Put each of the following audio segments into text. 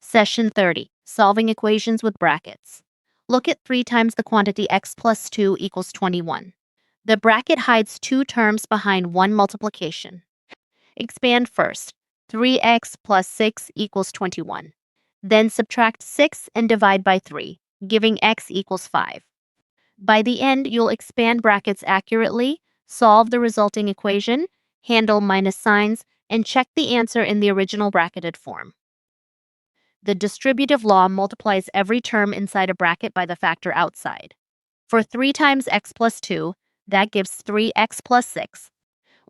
Session 30. Solving equations with brackets. Look at 3 times the quantity x plus 2 equals 21. The bracket hides two terms behind one multiplication. Expand first. 3x plus 6 equals 21. Then subtract 6 and divide by 3, giving x equals 5. By the end, you'll expand brackets accurately, solve the resulting equation, handle minus signs, and check the answer in the original bracketed form. The distributive law multiplies every term inside a bracket by the factor outside. For 3 times x plus 2, that gives 3x plus 6.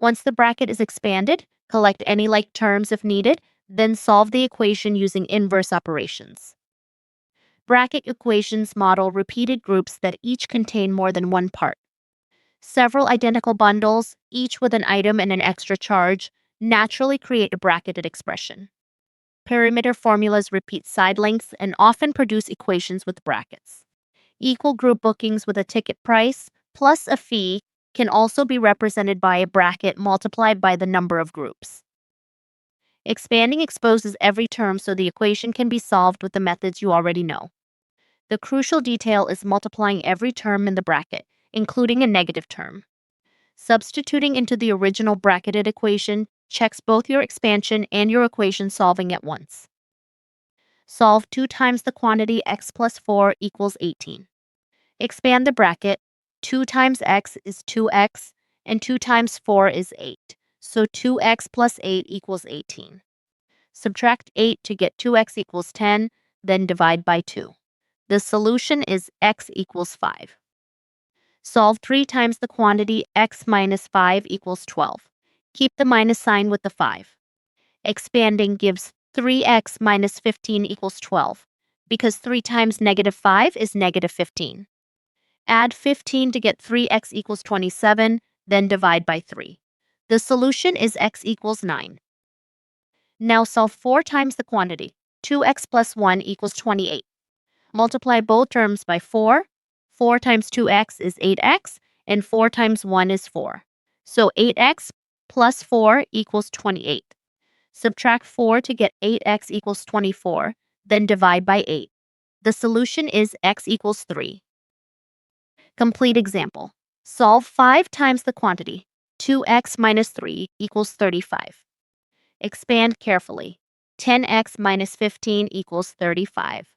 Once the bracket is expanded, collect any like terms if needed, then solve the equation using inverse operations. Bracket equations model repeated groups that each contain more than one part. Several identical bundles, each with an item and an extra charge, naturally create a bracketed expression. Perimeter formulas repeat side lengths and often produce equations with brackets. Equal group bookings with a ticket price plus a fee can also be represented by a bracket multiplied by the number of groups. Expanding exposes every term so the equation can be solved with the methods you already know. The crucial detail is multiplying every term in the bracket, including a negative term. Substituting into the original bracketed equation checks both your expansion and your equation solving at once. Solve 2 times the quantity x plus 4 equals 18. Expand the bracket. 2 times x is 2x, and 2 times 4 is 8. So 2x plus 8 equals 18. Subtract 8 to get 2x equals 10, then divide by 2. The solution is x equals 5. Solve 3 times the quantity x minus 5 equals 12. Keep the minus sign with the 5. Expanding gives 3x minus 15 equals 12, because 3 times negative 5 is negative 15. Add 15 to get 3x equals 27, then divide by 3. The solution is x equals 9. Now solve 4 times the quantity. 2x plus 1 equals 28. Multiply both terms by 4. 4 times 2x is 8x, and 4 times 1 is 4. So 8x plus 4 equals 28. Subtract 4 to get 8x equals 24, then divide by 8. The solution is x equals 3. Complete example. Solve 5 times the quantity. 2x minus 3 equals 35. Expand carefully. 10x minus 15 equals 35.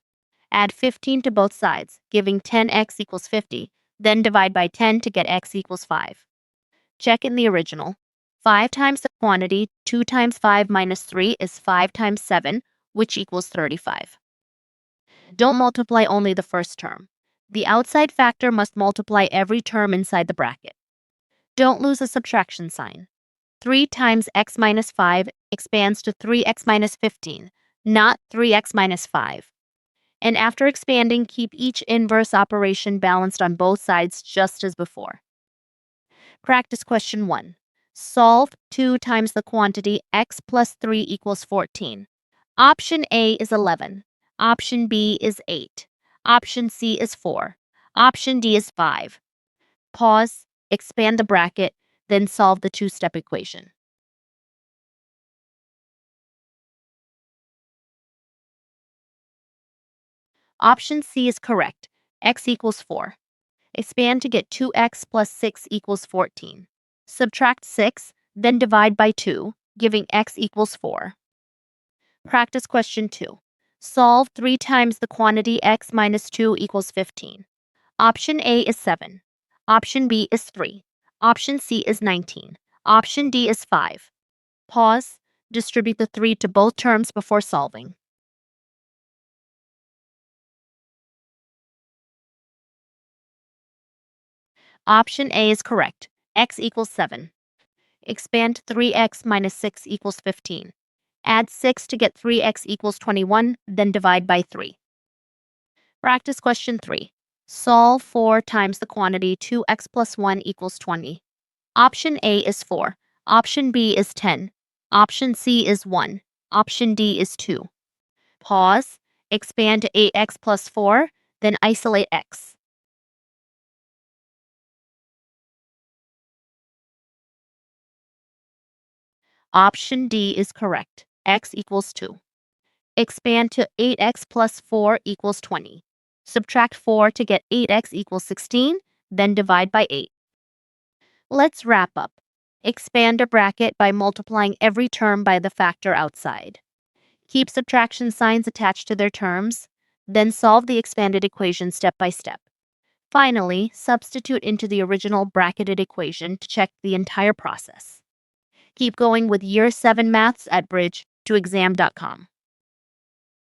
Add 15 to both sides, giving 10x equals 50, then divide by 10 to get x equals 5. Check in the original. 5 times the quantity, 2 times 5 minus 3 is 5 times 7, which equals 35. Don't multiply only the first term. The outside factor must multiply every term inside the bracket. Don't lose a subtraction sign. 3 times x minus 5 expands to 3x minus 15, not 3x minus 5. And after expanding, keep each inverse operation balanced on both sides just as before. Practice question 1. Solve 2 times the quantity x plus 3 equals 14. Option A is 11. Option B is 8. Option C is 4. Option D is 5. Pause, expand the bracket, then solve the two-step equation. Option C is correct. X equals 4. Expand to get 2x plus 6 equals 14. Subtract 6, then divide by 2, giving x equals 4. Practice question 2. Solve 3 times the quantity x minus 2 equals 15. Option A is 7. Option B is 3. Option C is 19. Option D is 5. Pause. Distribute the 3 to both terms before solving. Option A is correct. X equals 7. Expand 3x minus 6 equals 15. Add 6 to get 3x equals 21, then divide by 3. Practice question 3. Solve 4 times the quantity 2x plus 1 equals 20. Option A is 4. Option B is 10. Option C is 1. Option D is 2. Pause. Expand to 8x plus 4, then isolate x. Option D is correct. X equals 2. Expand to 8x plus 4 equals 20. Subtract 4 to get 8x equals 16, then divide by 8. Let's wrap up. Expand a bracket by multiplying every term by the factor outside. Keep subtraction signs attached to their terms, then solve the expanded equation step by step. Finally, substitute into the original bracketed equation to check the entire process. Keep going with Year 7 Maths at bridge2exam.com.